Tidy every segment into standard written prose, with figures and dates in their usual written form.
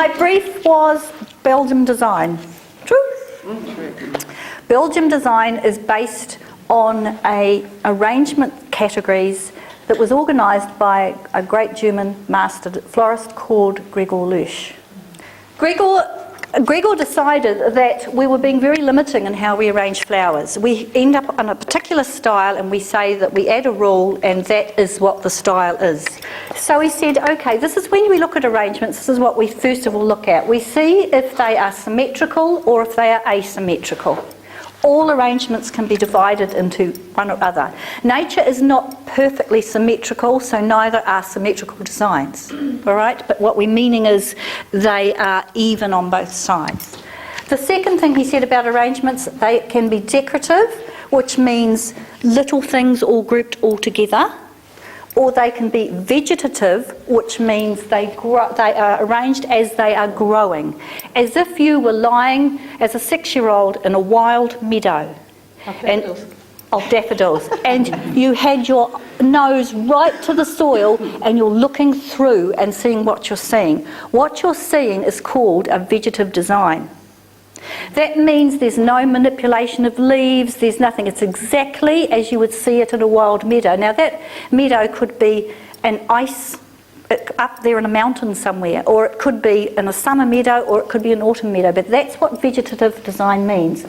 my brief was Belgium design. True? Belgium design is based on a arrangement categories that was organised by a great German master florist called Gregor Lusch. Gregor decided that we were being very limiting in how we arrange flowers. We end up on a particular style and we say that we add a rule and that is what the style is. So he said, okay, this is when we look at arrangements, this is what we first of all look at. We see if they are symmetrical or if they are asymmetrical. All arrangements can be divided into one or other. Nature is not perfectly symmetrical, so neither are symmetrical designs, all right? But what we're meaning is they are even on both sides. The second thing he said about arrangements, they can be decorative, which means little things all grouped all together, or they can be vegetative, which means they are arranged as they are growing, as if you were lying as a 6-year-old in a wild meadow of daffodils, and you had your nose right to the soil and you're looking through and seeing what you're seeing. What you're seeing is called a vegetative design. That means there's no manipulation of leaves, there's nothing. It's exactly as you would see it in a wild meadow. Now that meadow could be an ice up there in a mountain somewhere, or it could be in a summer meadow, or it could be an autumn meadow, but that's what vegetative design means.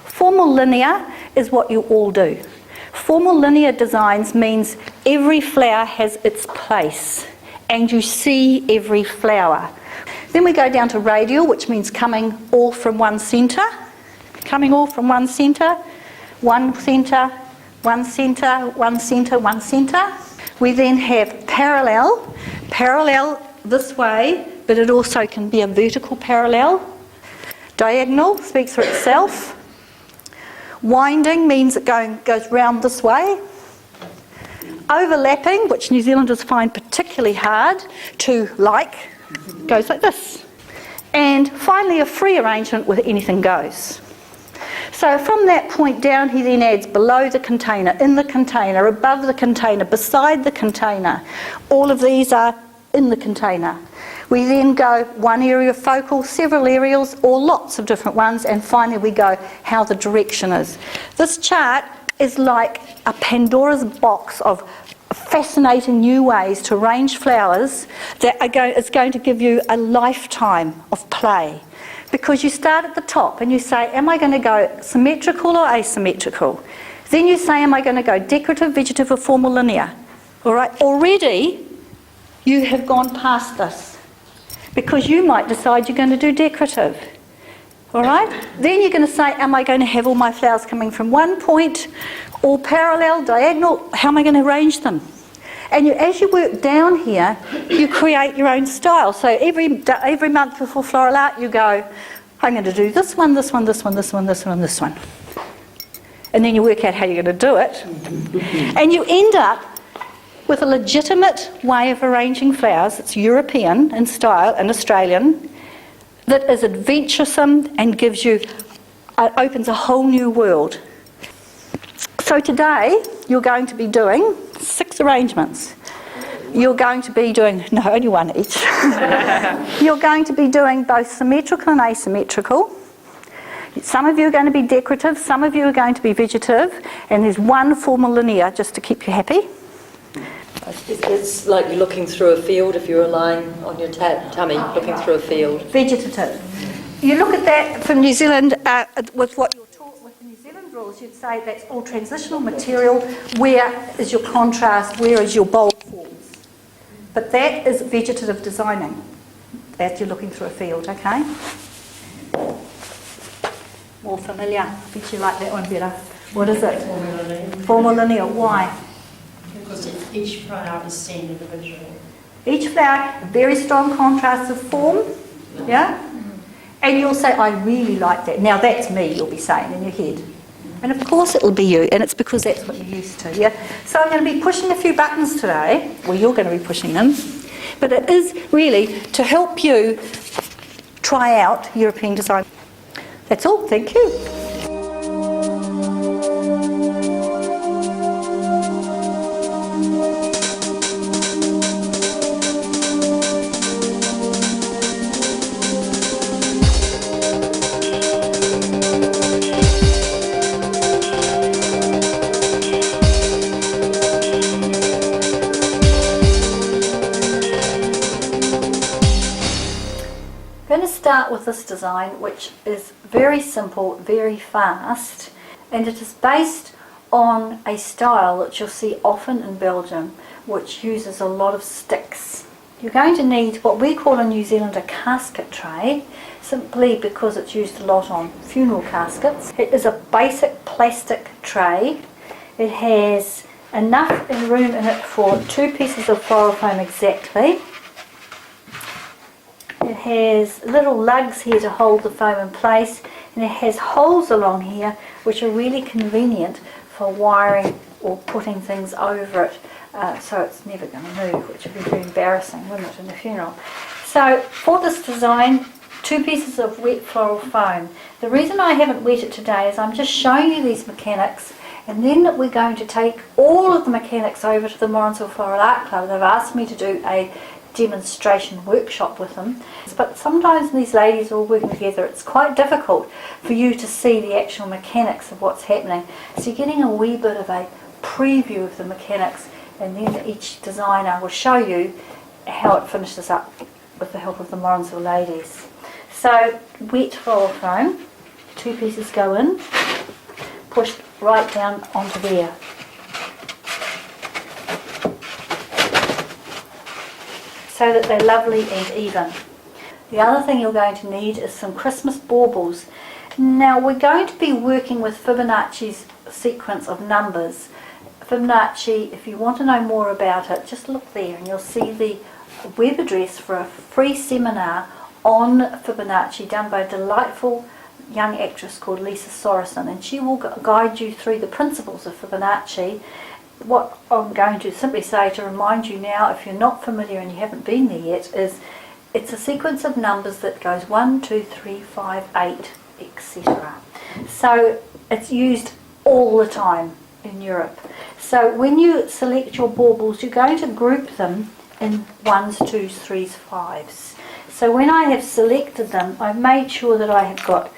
Formal linear is what you all do. Formal linear designs means every flower has its place and you see every flower. Then we go down to radial, which means coming all from one centre. Coming all from one centre, one centre, one centre, one centre, one centre. We then have parallel. Parallel this way, but it also can be a vertical parallel. Diagonal speaks for itself. Winding means it goes round this way. Overlapping, which New Zealanders find particularly hard to like, goes like this. And finally a free arrangement where anything goes. So from that point down he then adds below the container, in the container, above the container, beside the container. All of these are in the container. We then go one area focal, several areas, or lots of different ones, and finally we go how the direction is. This chart is like a Pandora's box of fascinating new ways to arrange flowers that is going to give you a lifetime of play. Because you start at the top and you say, am I going to go symmetrical or asymmetrical? Then you say, am I going to go decorative, vegetative or formal linear? All right, already you have gone past this because you might decide you're going to do decorative. All right, then you're going to say, am I going to have all my flowers coming from one point, all parallel, diagonal? How am I going to arrange them? And as you work down here, you create your own style. So every month before Floral Art, you go, I'm going to do this one, this one, this one, this one, this one, this one. And then you work out how you're going to do it. And you end up with a legitimate way of arranging flowers. It's European in style and Australian, that is adventuresome and gives you, opens a whole new world. So today you're going to be doing 6 arrangements. You're going to be doing, no, only one each. You're going to be doing both symmetrical and asymmetrical. Some of you are going to be decorative, some of you are going to be vegetative, and there's one formal linear just to keep you happy. It's like you're looking through a field if you were lying on your tummy, looking through a field. Vegetative. You look at that from New Zealand with what you're taught with the New Zealand rules, you'd say that's all transitional material. Where is your contrast? Where is your bold forms? But that is vegetative designing, as you're looking through a field, okay? More familiar. I think you like that one better. What is it? Formal linear. Why? Because each flower is seen individually. Each flower, very strong contrast of form, yeah? And you'll say, I really like that. Now that's me, you'll be saying in your head. And of course it'll be you, and it's because that's what you're used to, yeah? So I'm going to be pushing a few buttons today. Well, you're going to be pushing them. But it is really to help you try out European design. That's all, thank you. with this design, which is very simple, very fast, and it is based on a style that you'll see often in Belgium, which uses a lot of sticks. You're going to need what we call in New Zealand a casket tray, simply because it's used a lot on funeral caskets. It is a basic plastic tray. It has enough room in it for 2 pieces of floral foam exactly. It has little lugs here to hold the foam in place, and it has holes along here which are really convenient for wiring or putting things over it, so it's never going to move, which would be very embarrassing, wouldn't it, in a funeral. So for this design, 2 pieces of wet floral foam. The reason I haven't wet it today is I'm just showing you these mechanics, and then we're going to take all of the mechanics over to the Morrinsville Floral Art Club. They've asked me to do a demonstration workshop with them, but sometimes these ladies are all working together, it's quite difficult for you to see the actual mechanics of what's happening, so you're getting a wee bit of a preview of the mechanics, and then each designer will show you how it finishes up with the help of the Morrinsville ladies. So wet floral foam, 2 pieces go in, pushed right down onto there. So that they're lovely and even. The other thing you're going to need is some Christmas baubles. Now we're going to be working with Fibonacci's sequence of numbers. Fibonacci, if you want to know more about it, just look there and you'll see the web address for a free seminar on Fibonacci done by a delightful young actress called Lisa Sorensen, and she will guide you through the principles of Fibonacci. What I'm going to simply say to remind you now, if you're not familiar and you haven't been there yet, is it's a sequence of numbers that goes 1, 2, 3, 5, 8, etc. So it's used all the time in Europe. So when you select your baubles, you're going to group them in 1s, 2s, 3s, 5s. So when I have selected them, I've made sure that I have got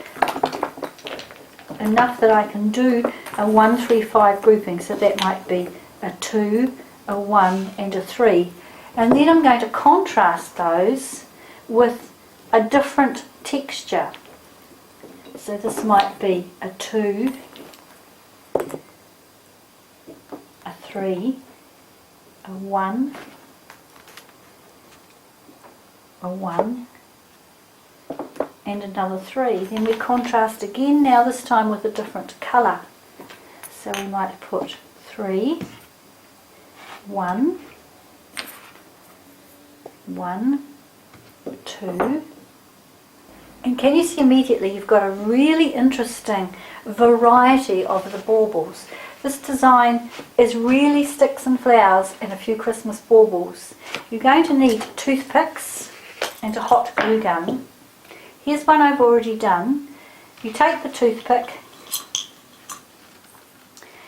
enough that I can do a 1, 3, 5 grouping, so that might be a 2, a 1 and a 3, and then I'm going to contrast those with a different texture. So this might be a 2, a 3, a 1, a 1 and another 3. Then we contrast again, now this time with a different colour. So we might put 3, 1, 1, 2. And can you see immediately you've got a really interesting variety of the baubles. This design is really sticks and flowers and a few Christmas baubles. You're going to need toothpicks and a hot glue gun. Here's one I've already done. You take the toothpick,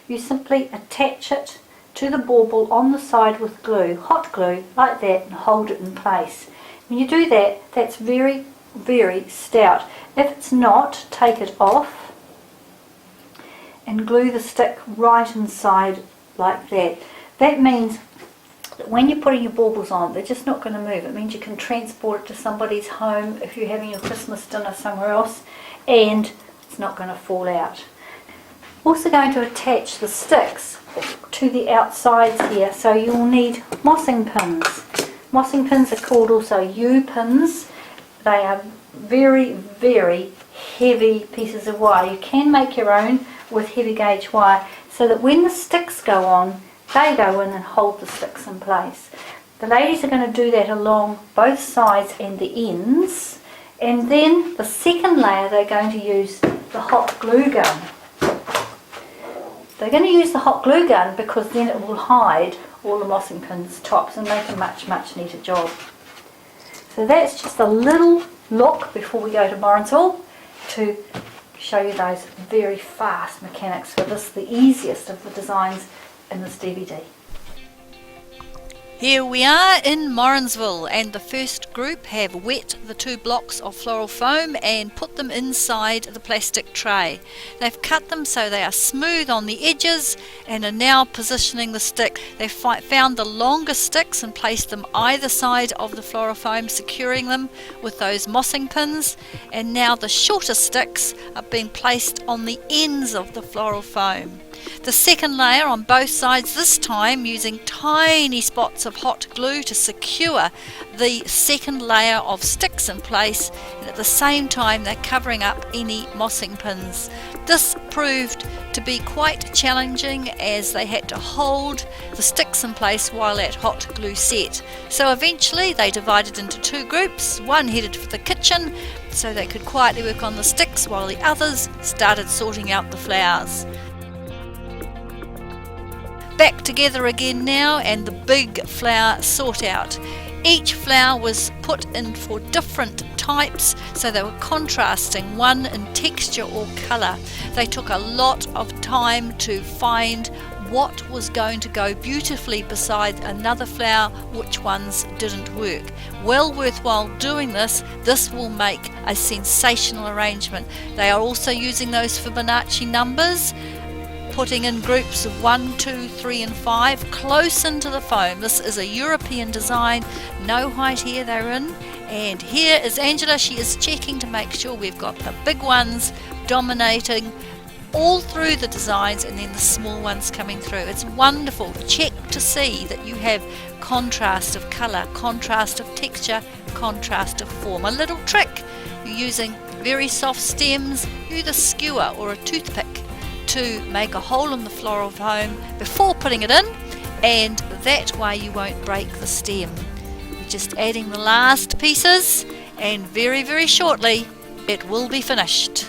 you simply attach it to the bauble on the side with glue, hot glue, like that, and hold it in place. When you do that, that's very, very stout. If it's not, take it off and glue the stick right inside like that. That means that when you're putting your baubles on, they're just not going to move. It means you can transport it to somebody's home if you're having your Christmas dinner somewhere else, and it's not going to fall out. Also going to attach the sticks to the outsides here, so you'll need mossing pins. Mossing pins are called also U-pins. They are very, very heavy pieces of wire. You can make your own with heavy gauge wire, so that when the sticks go on, they go in and hold the sticks in place. The ladies are going to do that along both sides and the ends, and then the second layer they're going to use the hot glue gun. They're going to use the hot glue gun because then it will hide all the mossing pins tops and make a much, much neater job. So that's just a little look before we go to Morrinsville to show you those very fast mechanics for this, the easiest of the designs in this DVD. Here we are in Morrinsville, and the first group have wet the 2 blocks of floral foam and put them inside the plastic tray. They've cut them so they are smooth on the edges and are now positioning the stick. They've found the longer sticks and placed them either side of the floral foam, securing them with those mossing pins, and now the shorter sticks are being placed on the ends of the floral foam. The second layer on both sides, this time using tiny spots of hot glue to secure the second layer of sticks in place, and at the same time they're covering up any mossing pins. This proved to be quite challenging as they had to hold the sticks in place while that hot glue set. So eventually they divided into 2 groups. One headed for the kitchen so they could quietly work on the sticks while the others started sorting out the flowers. Back together again now, and the big flower sort out. Each flower was put in for different types, so they were contrasting, one in texture or colour. They took a lot of time to find what was going to go beautifully beside another flower, which ones didn't work. Well worthwhile doing this. This will make a sensational arrangement. They are also using those Fibonacci numbers, putting in groups of 1, 2, 3 and 5 close into the foam. This is a European design, no height here they're in. And here is Angela. She is checking to make sure we've got the big ones dominating all through the designs and then the small ones coming through. It's wonderful. Check to see that you have contrast of colour, contrast of texture, contrast of form. A little trick, you're using very soft stems, use a skewer or a toothpick to make a hole in the floral foam before putting it in, and that way you won't break the stem. We're just adding the last pieces, and very, very shortly it will be finished.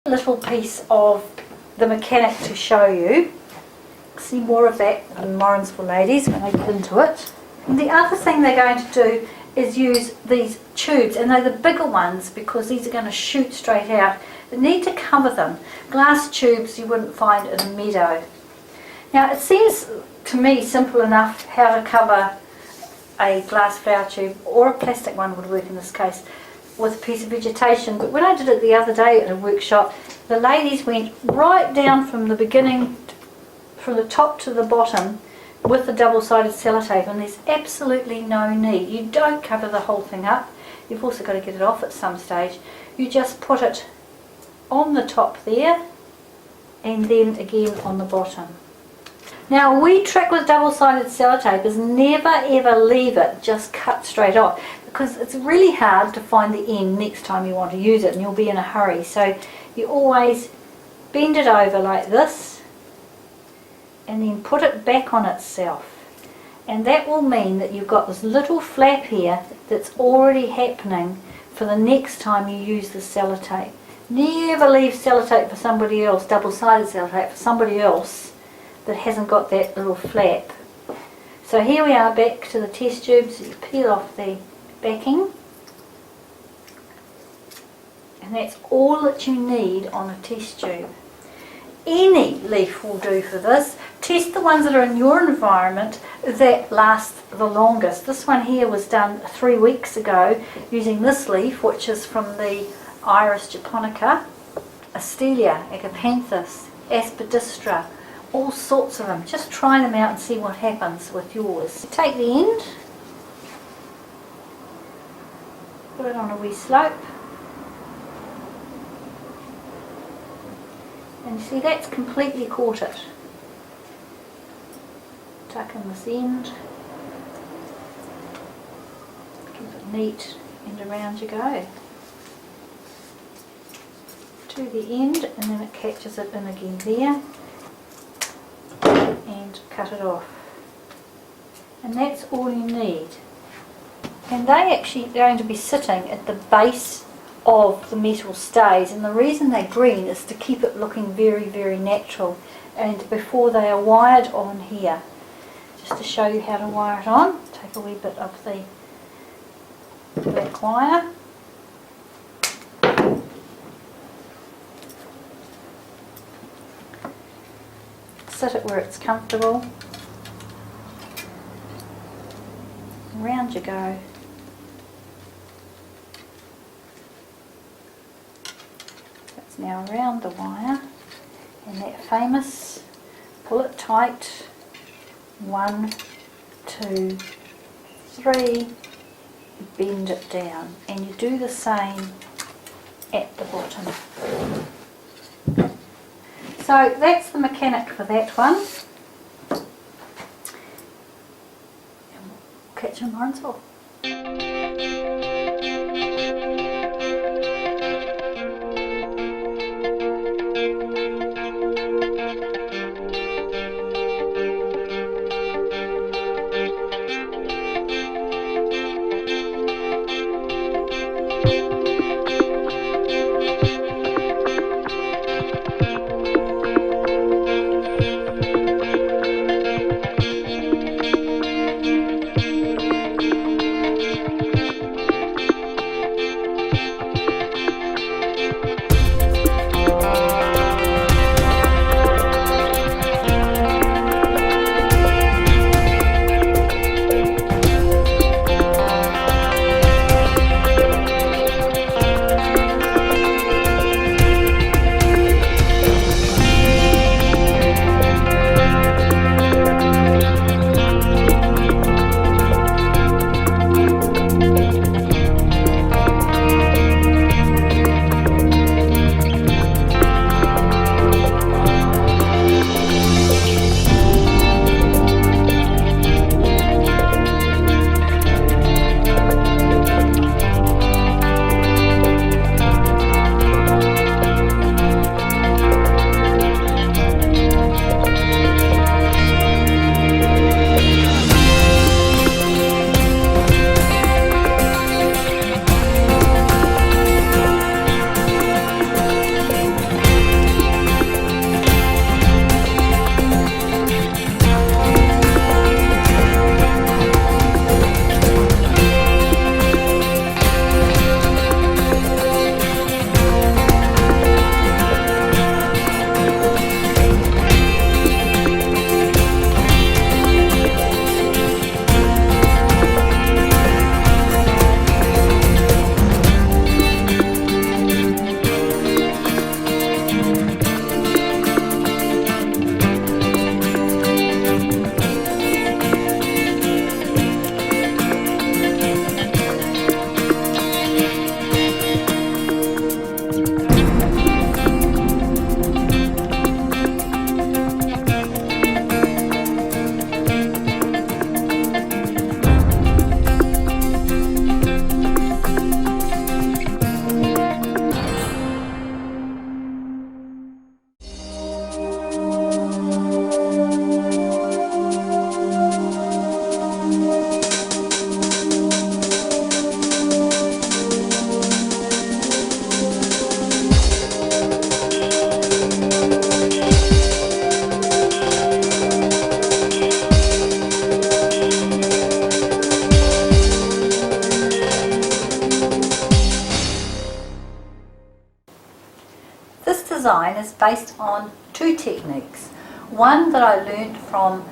little piece of the mechanic to show you. See more of that in Morrinsville ladies when they get into it. And the other thing they're going to do is use these tubes, and they're the bigger ones because these are going to shoot straight out. They need to cover them. Glass tubes you wouldn't find in a meadow. Now it seems to me simple enough how to cover a glass flower tube, or a plastic one would work in this case, with a piece of vegetation, but when I did it the other day at a workshop, the ladies went right down from the beginning, from the top to the bottom, with the double-sided sellotape, and there's absolutely no need. You don't cover the whole thing up. You've also got to get it off at some stage. You just put it on the top there, and then again on the bottom. Now a wee trick with double-sided sellotape is never ever leave it just cut straight off, because it's really hard to find the end next time you want to use it and you'll be in a hurry. So you always bend it over like this and then put it back on itself, and that will mean that you've got this little flap here that's already happening for the next time you use the sellotape. Never leave sellotape for somebody else, double-sided sellotape for somebody else that hasn't got that little flap. So here we are back to the test tube. So you peel off the backing, and that's all that you need on a test tube. Any leaf will do for this. Test the ones that are in your environment that last the longest. This one here was done 3 weeks ago using this leaf, which is from the Iris japonica, Astelia, Agapanthus, Aspidistra, all sorts of them. Just try them out and see what happens with yours. Take the end, put it on a wee slope, and you see that's completely caught it. Tuck in this end, keep it neat, and around you go to the end, and then it catches it in again there, and cut it off. And that's all you need. And they actually are going to be sitting at the base of the metal stays, and the reason they're green is to keep it looking very, very natural. And before they are wired on here, just to show you how to wire it on, take a wee bit of the black wire, sit it where it's comfortable, round you go. It's now around the wire, and that famous pull it tight, 1, 2, 3, bend it down, and you do the same at the bottom. So that's the mechanic for that one. And we'll catch you in Morrinsville. based on two techniques. One that I learned from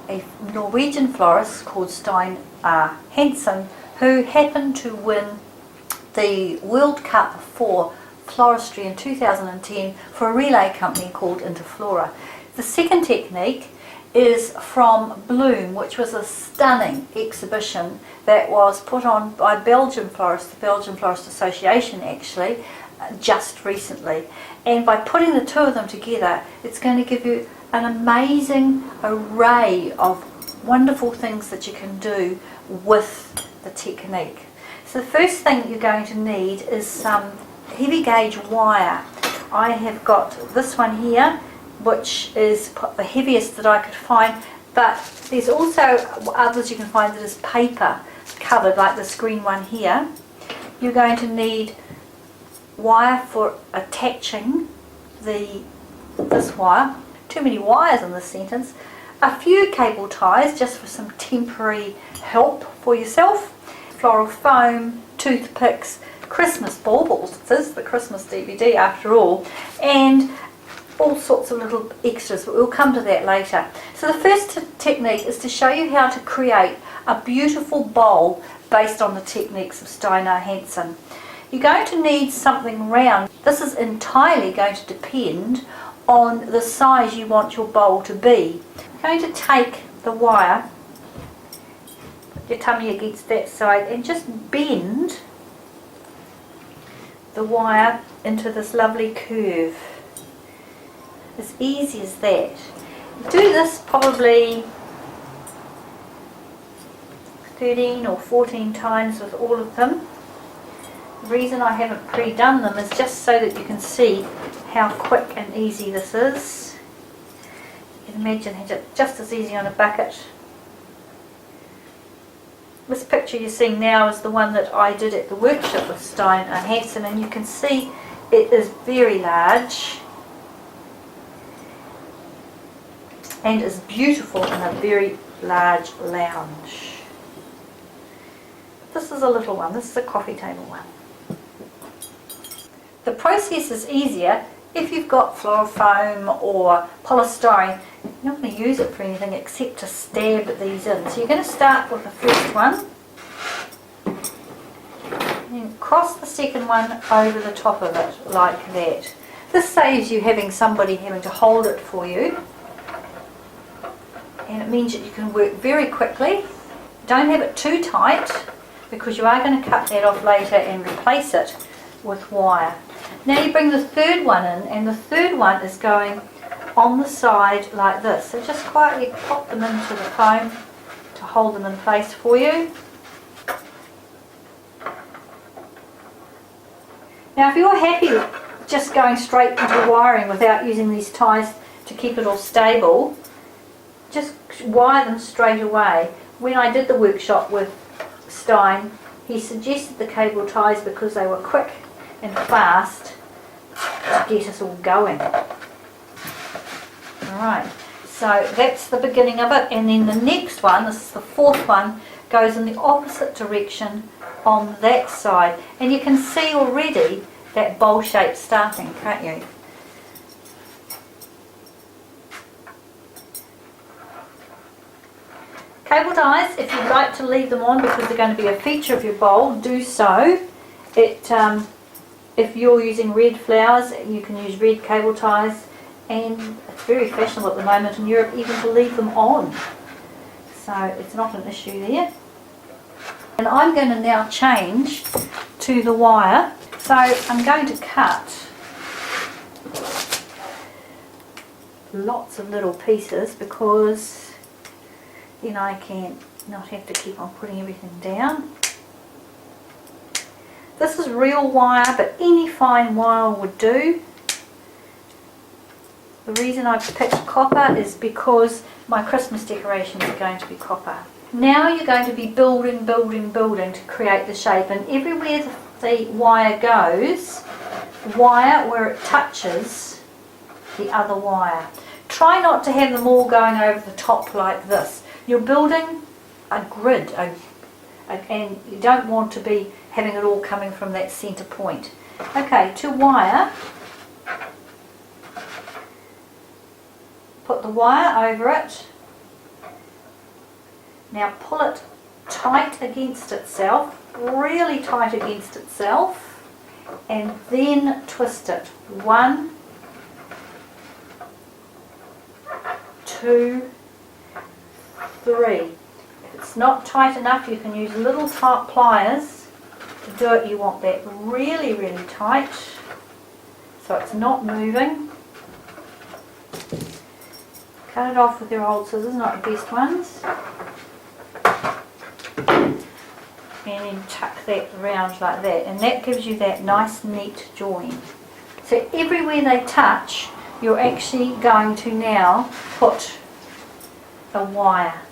a Norwegian florist called Stein Hansen, who happened to win the World Cup for floristry in 2010 for a relay company called Interflora. The second technique is from Bloom, which was a stunning exhibition that was put on by Belgian florists, the Belgian Florist Association actually, just recently. And by putting the two of them together, it's going to give you an amazing array of wonderful things that you can do with the technique. So the first thing you're going to need is some heavy gauge wire. I have got this one here, which is the heaviest that I could find, but there's also others you can find that is paper covered, like this green one here. You're going to need wire for attaching this wire. Too many wires in this sentence. A few cable ties just for some temporary help for yourself. Floral foam, toothpicks, Christmas baubles. This is the Christmas DVD after all, and all sorts of little extras, but we'll come to that later. So the first technique is to show you how to create a beautiful bowl based on the techniques of Steinar Hansen. You're going to need something round. This is entirely going to depend on the size you want your bowl to be. You're going to take the wire, put your tummy against that side, and just bend the wire into this lovely curve. As easy as that. Do this probably 13 or 14 times with all of them. The reason I haven't pre-done them is just so that you can see how quick and easy this is. You can imagine it's just as easy on a bucket. This picture you're seeing now is the one that I did at the workshop with Stein Hansen, and you can see it is very large and is beautiful in a very large lounge. This is a little one, this is a coffee table one. The process is easier if you've got floral foam or polystyrene. You're not going to use it for anything except to stab these in. So you're going to start with the first one, and then cross the second one over the top of it like that. This saves you having somebody having to hold it for you, and it means that you can work very quickly. Don't have it too tight because you are going to cut that off later and replace it with wire. Now you bring the third one in, and the third one is going on the side like this. So just quietly pop them into the foam to hold them in place for you. Now if you're happy just going straight into wiring without using these ties to keep it all stable, just wire them straight away. When I did the workshop with Stein, he suggested the cable ties because they were quick and fast to get us all going. Alright, so that's the beginning of it, and then the next one, this is the fourth one, goes in the opposite direction on that side, and you can see already that bowl shape starting, can't you? Cable ties, if you'd like to leave them on because they're going to be a feature of your bowl, do so. If you're using red flowers, you can use red cable ties, and it's very fashionable at the moment in Europe even to leave them on. So it's not an issue there. And I'm going to now change to the wire. So I'm going to cut lots of little pieces because then I can not have to keep on putting everything down. This is real wire, but any fine wire would do. The reason I've picked copper is because my Christmas decorations are going to be copper. Now you're going to be building to create the shape, and everywhere the wire goes, wire where it touches the other wire. Try not to have them all going over the top like this. You're building a grid, and you don't want to be having it all coming from that centre point. Okay, to wire, put the wire over it. Now pull it tight against itself, really tight against itself, and then twist it. 1, 2, 3. If it's not tight enough, you can use little tight pliers to do it. You want that really, really tight so it's not moving. Cut it off with your old scissors, not the best ones. And then tuck that around like that, and that gives you that nice neat join. So everywhere they touch, you're actually going to now put a wire.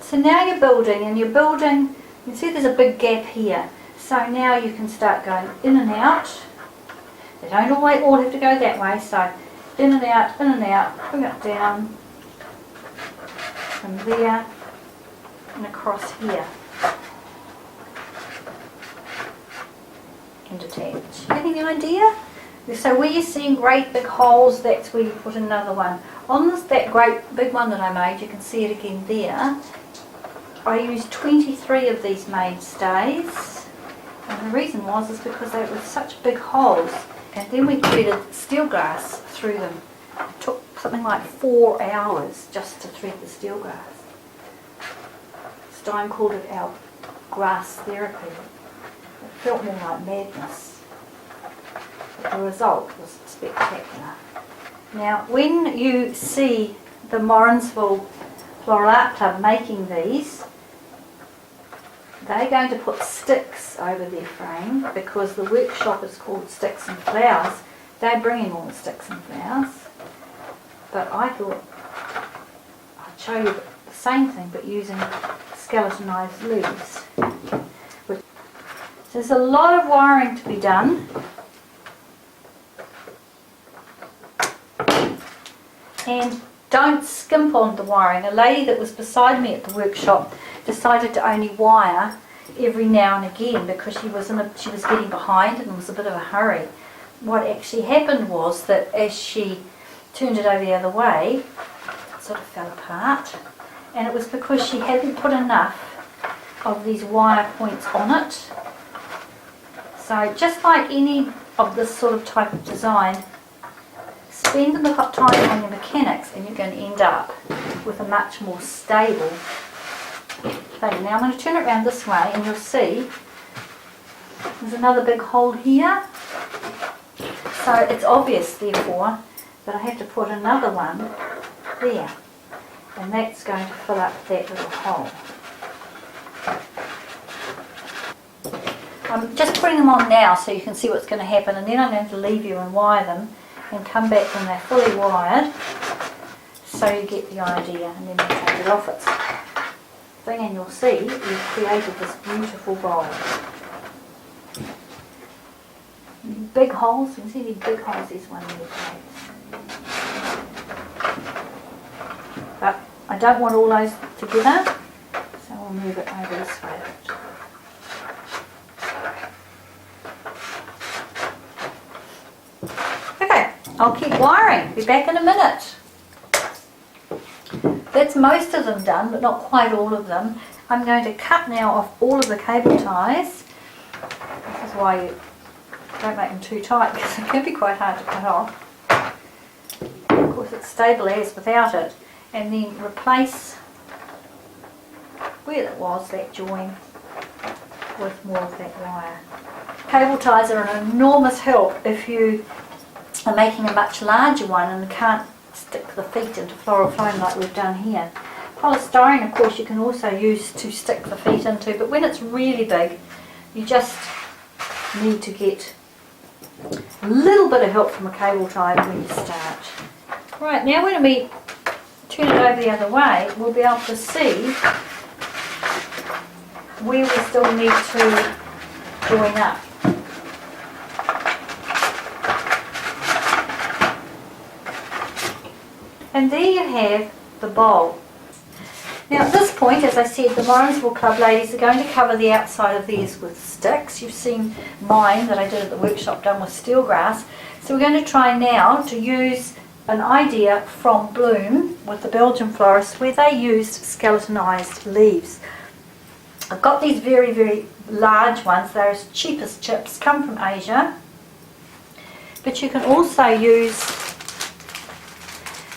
So now you're building, and you're building, you can see there's a big gap here. So now you can start going in and out. They don't always all have to go that way, so in and out, bring it down, from there, and across here. And attach. Getting the idea? So where you're seeing great big holes, that's where you put another one. On that great big one that I made, you can see it again there. I used 23 of these mainstays, and the reason was because they were such big holes, and then we threaded steel glass through them. It took something like 4 hours just to thread the steel glass. Stein called it our grass therapy. It felt more like madness, but the result was spectacular. Now when you see the Morrinsville Floral Art Club making these, they're going to put sticks over their frame because the workshop is called Sticks and Flowers. They're bringing all the sticks and flowers, but I thought I'd show you the same thing but using skeletonized leaves. So there's a lot of wiring to be done. And don't skimp on the wiring. A lady that was beside me at the workshop decided to only wire every now and again because she was getting behind and it was a bit of a hurry. What actually happened was that as she turned it over the other way, it sort of fell apart, and it was because she hadn't put enough of these wire points on it. So just like any of this sort of type of design, spend a bit of time on your mechanics and you're going to end up with a much more stable thing. Now I'm going to turn it around this way and you'll see there's another big hole here. So it's obvious therefore that I have to put another one there, and that's going to fill up that little hole. I'm just putting them on now so you can see what's going to happen, and then I'm going to leave you and wire them and come back when they're fully wired so you get the idea, and then we'll take it off its thing and you'll see we've created this beautiful bowl. Big holes, you can see these big holes, there's one there. But I don't want all those together, so I'll move it over this way. Okay, I'll keep wiring, be back in a minute. That's most of them done, but not quite all of them. I'm going to cut now off all of the cable ties. This is why you don't make them too tight because it can be quite hard to cut off. Of course it's stable as without it. And then replace where it was, that join, with more of that wire. Cable ties are an enormous help if you are making a much larger one and can't stick the feet into floral foam like we've done here. Polystyrene, of course, you can also use to stick the feet into, but when it's really big, you just need to get a little bit of help from a cable tie when you start. Right, now when we turn it over the other way, we'll be able to see where we still need to join up. And there you have the bowl. Now at this point, as I said, the Morrinsville Club ladies are going to cover the outside of these with sticks. You've seen mine that I did at the workshop done with steel grass. So we're going to try now to use an idea from Bloom with the Belgian florist where they used skeletonized leaves. I've got these very, very large ones. They're as cheap as chips, come from Asia. But you can also use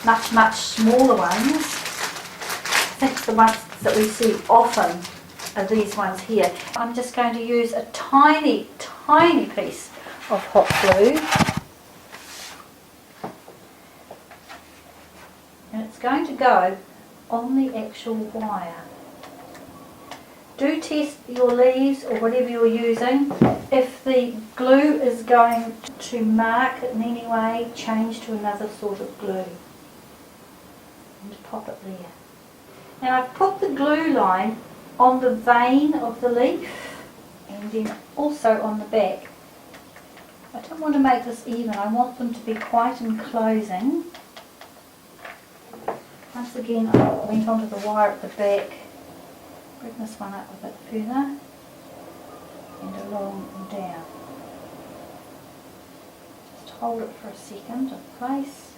much, much smaller ones. I think the ones that we see often are these ones here. I'm just going to use a tiny, tiny piece of hot glue. And it's going to go on the actual wire. Do test your leaves or whatever you're using. If the glue is going to mark it in any way, change to another sort of glue. And pop it there. Now I've put the glue line on the vein of the leaf and then also on the back. I don't want to make this even, I want them to be quite enclosing. Once again, I went onto the wire at the back. Bring this one up a bit further and along and down. Just hold it for a second in place.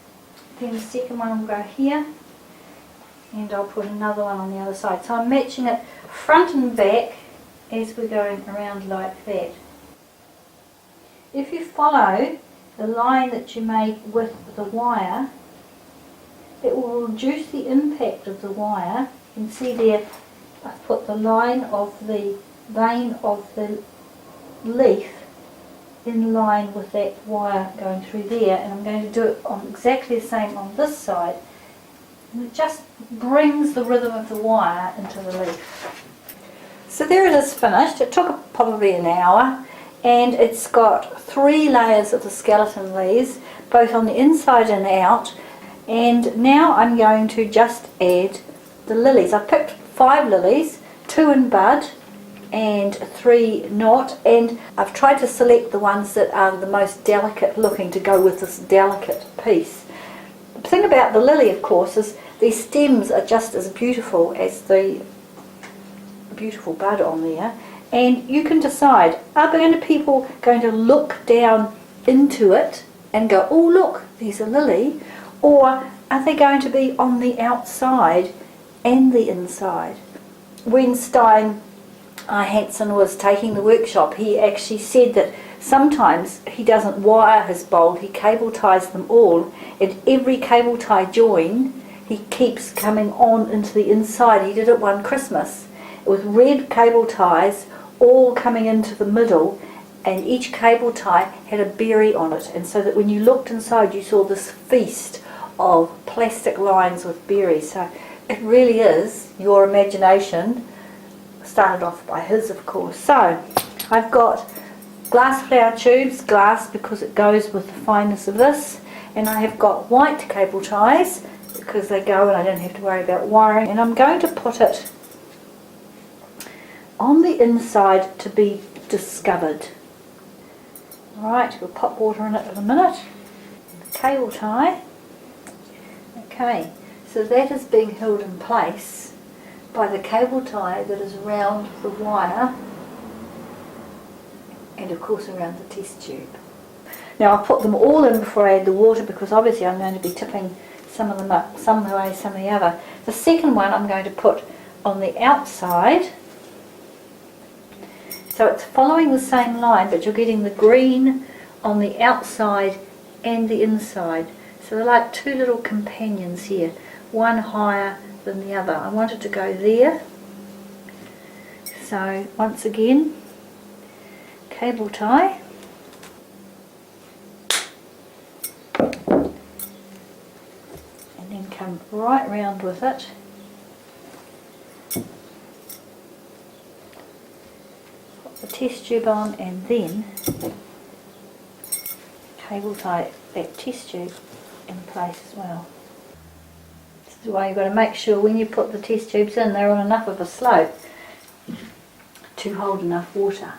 Then the second one will go here and I'll put another one on the other side. So I'm matching it front and back as we're going around like that. If you follow the line that you made with the wire, it will reduce the impact of the wire. You can see there I've put the line of the vein of the leaf in line with that wire going through there, and I'm going to do it on exactly the same on this side, and it just brings the rhythm of the wire into the leaf. So there it is finished. It took probably an hour, and it's got 3 layers of the skeleton leaves, both on the inside and out. And now I'm going to just add the lilies. I've picked 5 lilies, 2 in bud and 3 not, and I've tried to select the ones that are the most delicate looking to go with this delicate piece. The thing about the lily, of course, is these stems are just as beautiful as the beautiful bud on there, and you can decide, are people going to look down into it and go, oh look, there's a lily, or are they going to be on the outside and the inside? When Stein Hansen was taking the workshop, he actually said that sometimes he doesn't wire his bulb, he cable ties them all, and every cable tie join he keeps coming on into the inside. He did it one Christmas with red cable ties all coming into the middle, and each cable tie had a berry on it, and so that when you looked inside you saw this feast of plastic lines with berries. So it really is your imagination, started off by his of course. So I've got glass flower tubes, glass because it goes with the fineness of this, and I have got white cable ties because they go and I don't have to worry about wiring, and I'm going to put it on the inside to be discovered. Alright, we'll pop water in it in a minute. The cable tie. Okay, so that is being held in place by the cable tie that is around the wire and of course around the test tube. Now I'll put them all in before I add the water because obviously I'm going to be tipping some of them up, some the way, some the other. The second one I'm going to put on the outside, so it's following the same line but you're getting the green on the outside and the inside. So they're like 2 little companions here, one higher than the other. I want it to go there. So once again, cable tie. And then come right round with it. Put the test tube on and then cable tie that test tube in place as well. This is why you've got to make sure when you put the test tubes in they're on enough of a slope to hold enough water.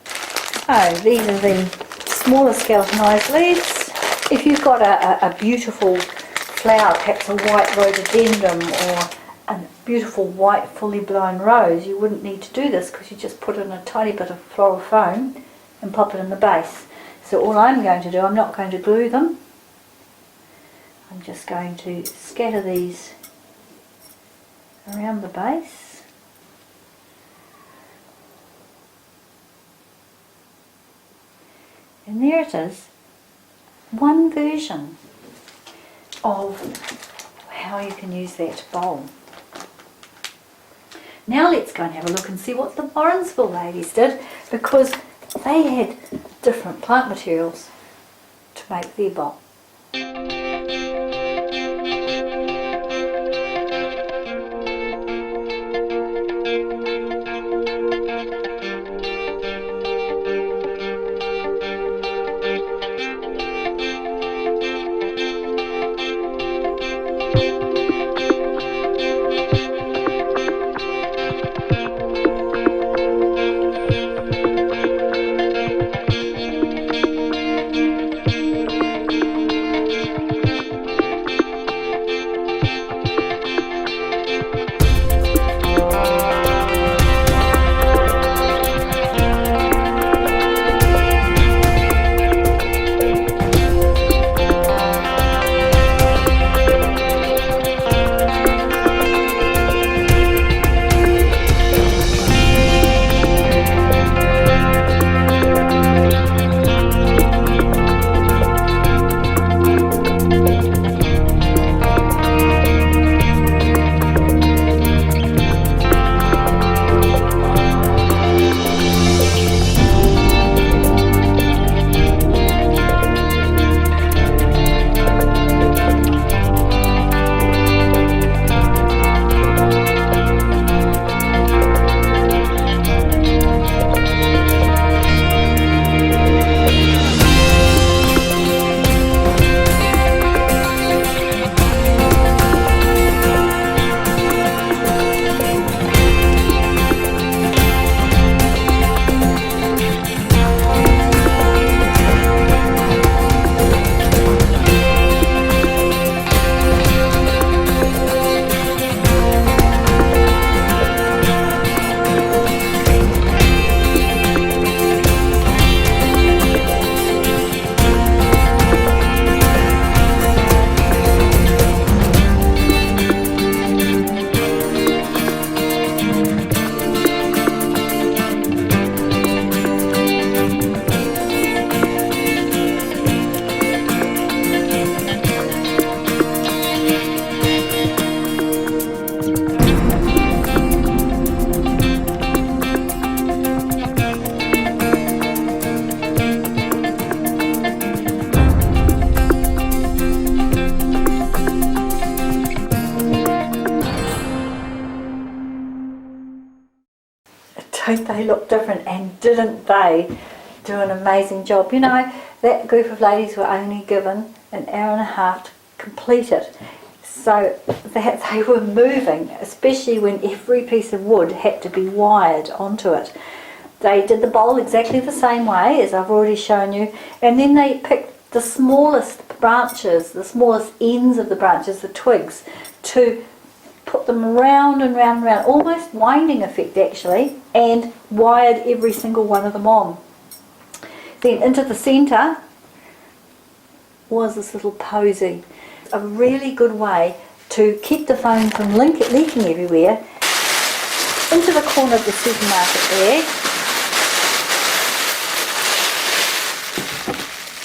So these are the smaller skeletonized leaves. If you've got a beautiful flower, perhaps a white rhododendron or a beautiful white fully blown rose, you wouldn't need to do this because you just put in a tiny bit of floral foam and pop it in the base. So all I'm going to do, I'm not going to glue them. I'm just going to scatter these around the base. And there it is, one version of how you can use that bowl. Now let's go and have a look and see what the Warrensville ladies did, because they had different plant materials to make their bowl. Don't they look different, and didn't they do an amazing job? You know, that group of ladies were only given an hour and a half to complete it, so that they were moving, especially when every piece of wood had to be wired onto it. They did the bowl exactly the same way as I've already shown you, and then they picked the smallest branches, the smallest ends of the branches, the twigs, to put them round and round and round, almost winding effect actually, and wired every single one of them on. Then into the centre was this little posy. A really good way to keep the foam from leaking everywhere. Into the corner of the supermarket bag,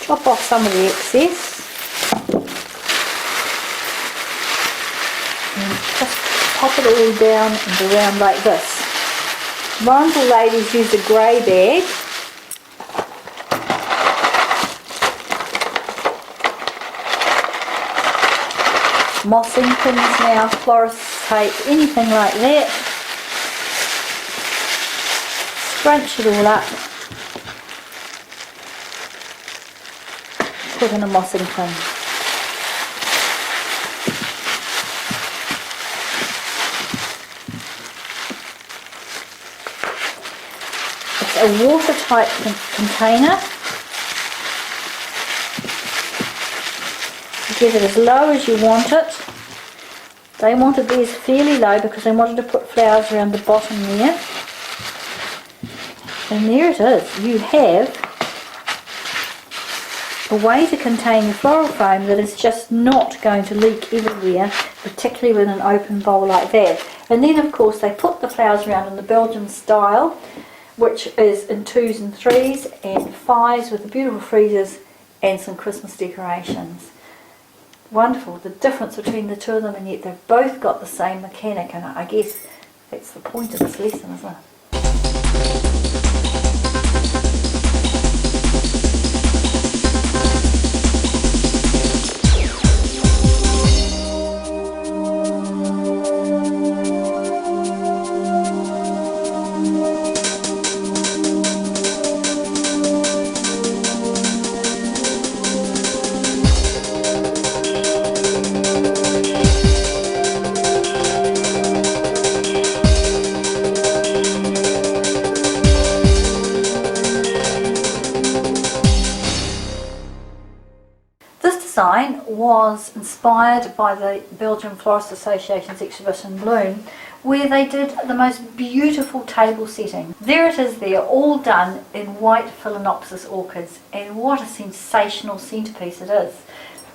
chop off some of the excess. Just pop it all down and around like this. Warrensville ladies used a grey bag. Mossing pins now, florist tape, anything like that. Scrunch it all up. Put in a mossing pin. A watertight container. Get it as low as you want it. They wanted these fairly low because they wanted to put flowers around the bottom there. And there it is. You have a way to contain your floral foam that is just not going to leak everywhere, particularly with an open bowl like that. And then of course they put the flowers around in the Belgian style, which is in 2s and 3s and 5s with the beautiful freezers and some Christmas decorations. Wonderful, the difference between the two of them, and yet they've both got the same mechanic, and I guess that's the point of this lesson, isn't it? Design was inspired by the Belgian Florist Association's exhibition Bloom, where they did the most beautiful table setting. There it is there, all done in white Phalaenopsis orchids, and what a sensational centrepiece it is.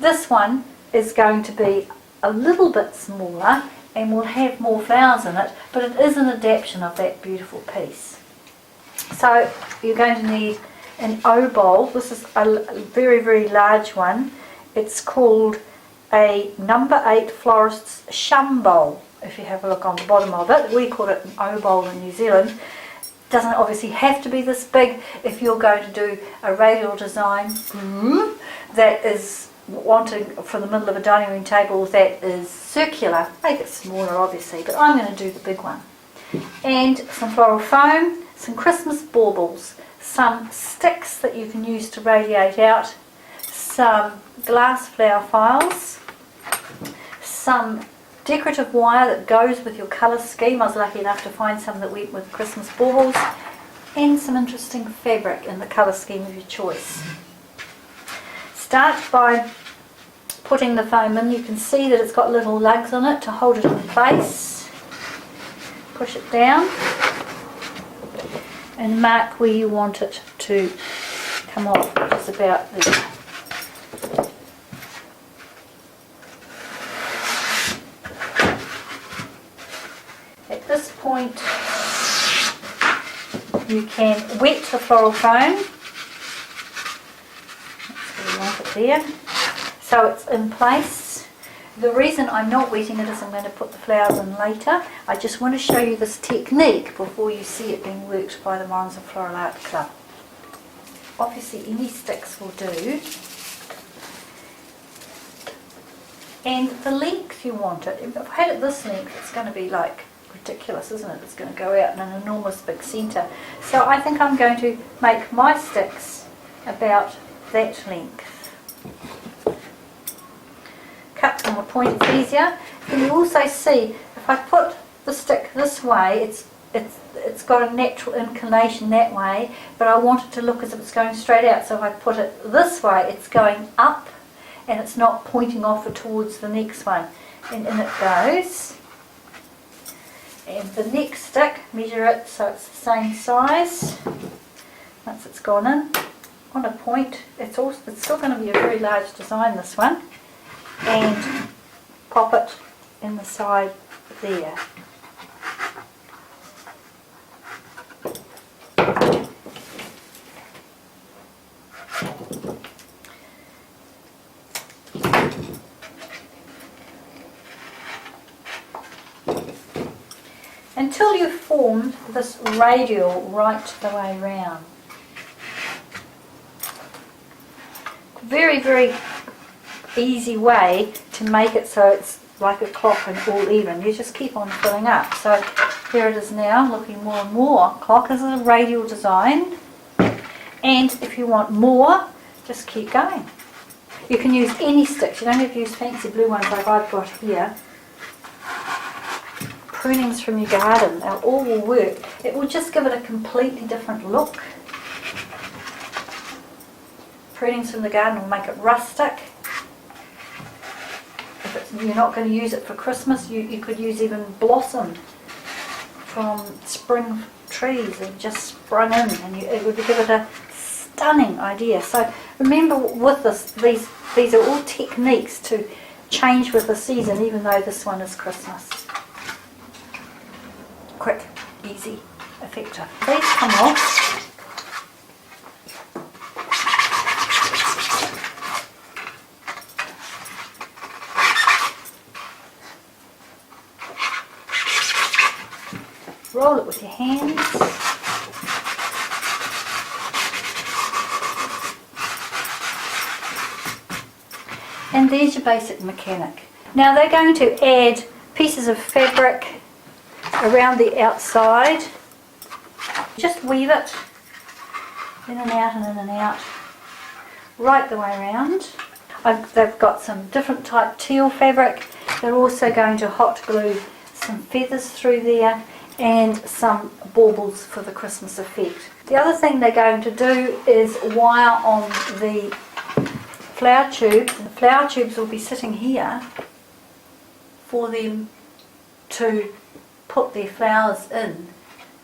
This one is going to be a little bit smaller and will have more flowers in it, but it is an adaptation of that beautiful piece. So you're going to need an O bowl. This is a very, very large one. It's called a number 8 Florist's Shum Bowl. If you have a look on the bottom of it, we call it an O bowl in New Zealand. Doesn't obviously have to be this big if you're going to do a radial design that is wanting for the middle of a dining room table that is circular. Make it smaller obviously, but I'm going to do the big one. And some floral foam, some Christmas baubles, some sticks that you can use to radiate out, some glass flower files, some decorative wire that goes with your colour scheme. I was lucky enough to find some that went with Christmas baubles, and some interesting fabric in the colour scheme of your choice. Start by putting the foam in. You can see that it's got little lugs on it to hold it in place. Push it down and mark where you want it to come off, which is about there. At this point you can wet the floral foam. That's where you want it there. So it's in place. The reason I'm not wetting it is I'm going to put the flowers in later. I just want to show you this technique before you see it being worked by the Morrison Floral Art Club. Obviously any sticks will do. And the length you want it. If I had it this length, it's going to be like ridiculous, isn't it? It's going to go out in an enormous big centre. So I think I'm going to make my sticks about that length. Cut on the point, it's easier. And you also see, if I put the stick this way, it's got a natural inclination that way, but I want it to look as if it's going straight out. So if I put it this way, it's going up and it's not pointing off or towards the next one. And in it goes. And the next stick, measure it so it's the same size. Once it's gone in, on a point, it's still going to be a very large design, this one. And pop it in the side there. Until you've formed this radial right the way round. Very, very easy way to make it so it's like a clock and all even. You just keep on filling up. So here it is now, looking more and more. Clock is a radial design, and if you want more, just keep going. You can use any sticks. You don't have to use fancy blue ones like I've got here. Prunings from your garden, they all will work. It will just give it a completely different look. Prunings from the garden will make it rustic. If you're not going to use it for Christmas, you could use even blossom from spring trees that just sprung in, and it would give it a stunning idea. So remember with this, these are all techniques to change with the season, even though this one is Christmas. Quick, easy, effective. These come off. Roll it with your hands. And there's your basic mechanic. Now they're going to add pieces of fabric around the outside. Just weave it in and out and in and out, right the way around. They've got some different type teal fabric. They're also going to hot glue some feathers through there and some baubles for the Christmas effect. The other thing they're going to do is wire on the flower tubes. The flower tubes will be sitting here for them to put their flowers in,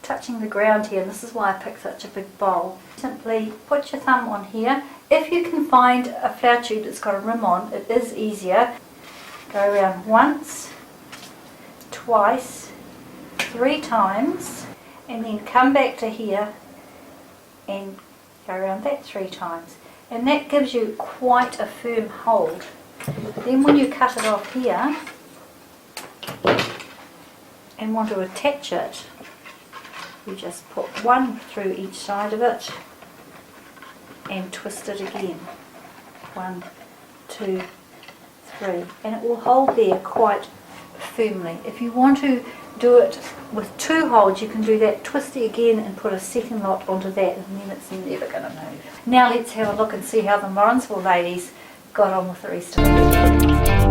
touching the ground here, and this is why I picked such a big bowl. Simply put your thumb on here. If you can find a flower tube that's got a rim on, it is easier. Go around once, twice, 3 times, and then come back to here and go around that 3 times, and that gives you quite a firm hold. Then when you cut it off here and want to attach it, you just put one through each side of it and twist it again. 1, 2, 3, and it will hold there quite firmly. If you want to do it with 2 holds, you can do that, twist it again and put a second lot onto that, and then it's never going to move. Now let's have a look and see how the Morrinsville ladies got on with the rest of it.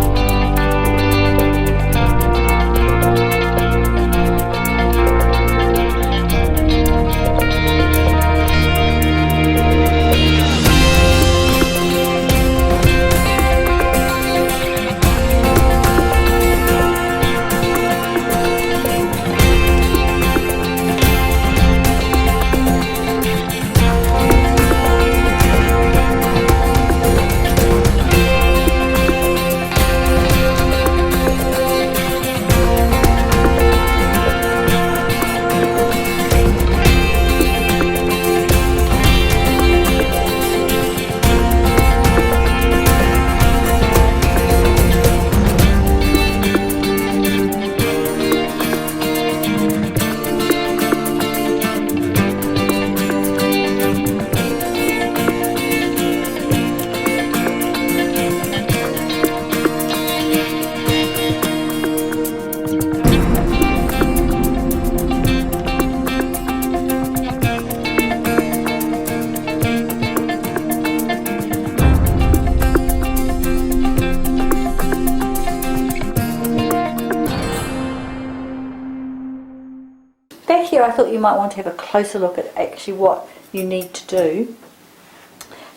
Back here I thought you might want to have a closer look at actually what you need to do.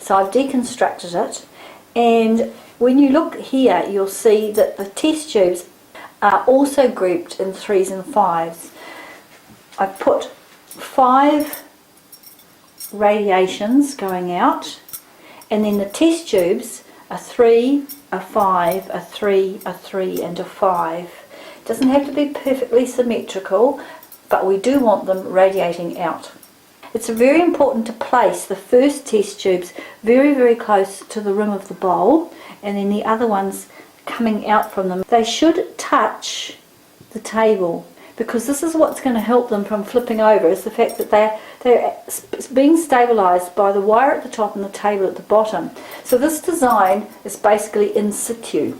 So I've deconstructed it, and when you look here you'll see that the test tubes are also grouped in 3s and 5s. I've put 5 radiations going out, and then the test tubes are 3, a 5, a 3, a 3 and a 5. It doesn't have to be perfectly symmetrical, but we do want them radiating out. It's very important to place the first test tubes very, very close to the rim of the bowl, and then the other ones coming out from them. They should touch the table, because this is what's going to help them from flipping over, is the fact that they're being stabilised by the wire at the top and the table at the bottom. So this design is basically in situ.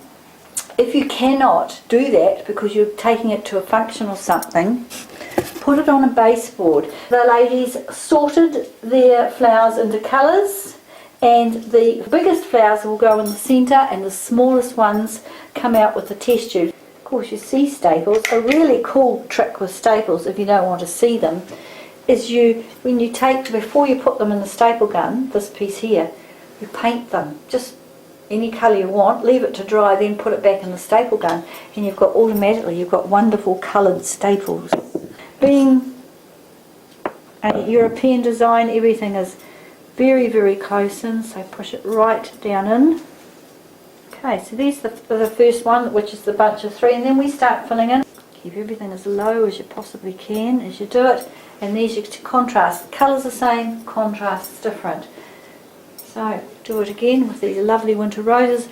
If you cannot do that because you're taking it to a function or something, put it on a baseboard. The ladies sorted their flowers into colours, and the biggest flowers will go in the centre and the smallest ones come out with the test tube. Of course, you see staples. A really cool trick with staples, if you don't want to see them, is when you take, before you put them in the staple gun, this piece here, you paint them just any colour you want, leave it to dry, then put it back in the staple gun, and you've got wonderful coloured staples. Being a European design, everything is very, very close in, so push it right down in. Okay, so there's the first one, which is the bunch of 3, and then we start filling in. Keep everything as low as you possibly can as you do it, and there's your contrast. Colours the same, contrast's different. So do it again with these lovely winter roses,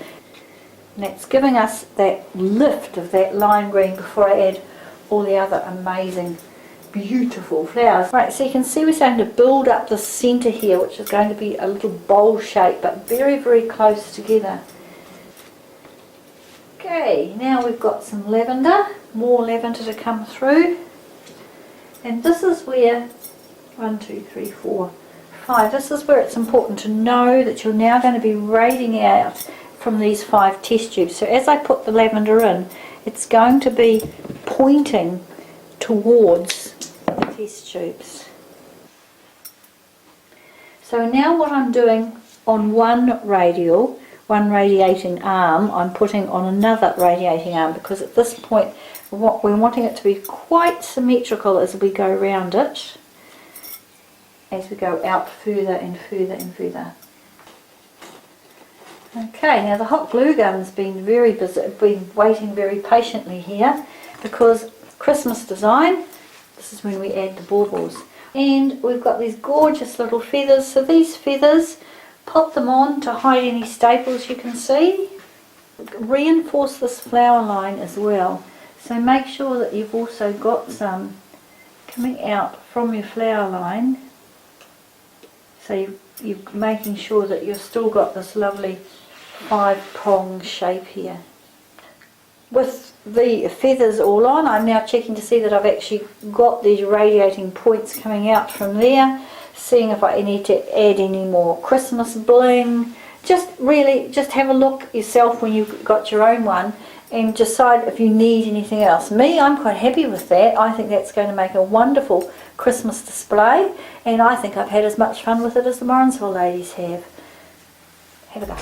and that's giving us that lift of that lime green before I add all the other amazing, beautiful flowers. Right, so you can see we're starting to build up the centre here, which is going to be a little bowl shape, but very, very close together. Okay, now we've got some lavender, more lavender to come through, and this is where 1, 2, 3, 4, 5. This is where it's important to know that you're now going to be radiating out from these 5 test tubes. So as I put the lavender in, it's going to be pointing towards the test tubes. So now what I'm doing on one radiating arm, I'm putting on another radiating arm, because at this point we're wanting it to be quite symmetrical as we go around it, as we go out further and further and further. Okay, now the hot glue gun's been very busy, been waiting very patiently here, because Christmas design, this is when we add the baubles. And we've got these gorgeous little feathers, so these feathers, pop them on to hide any staples you can see. Reinforce this flower line as well, so make sure that you've also got some coming out from your flower line, so you're making sure that you've still got this lovely 5-prong shape here. With the feathers all on, I'm now checking to see that I've actually got these radiating points coming out from there, seeing if I need to add any more Christmas bling. Just have a look yourself when you've got your own one and decide if you need anything else. I'm quite happy with that. I think that's going to make a wonderful Christmas display, and I think I've had as much fun with it as the Morrinsville ladies have. Have a go.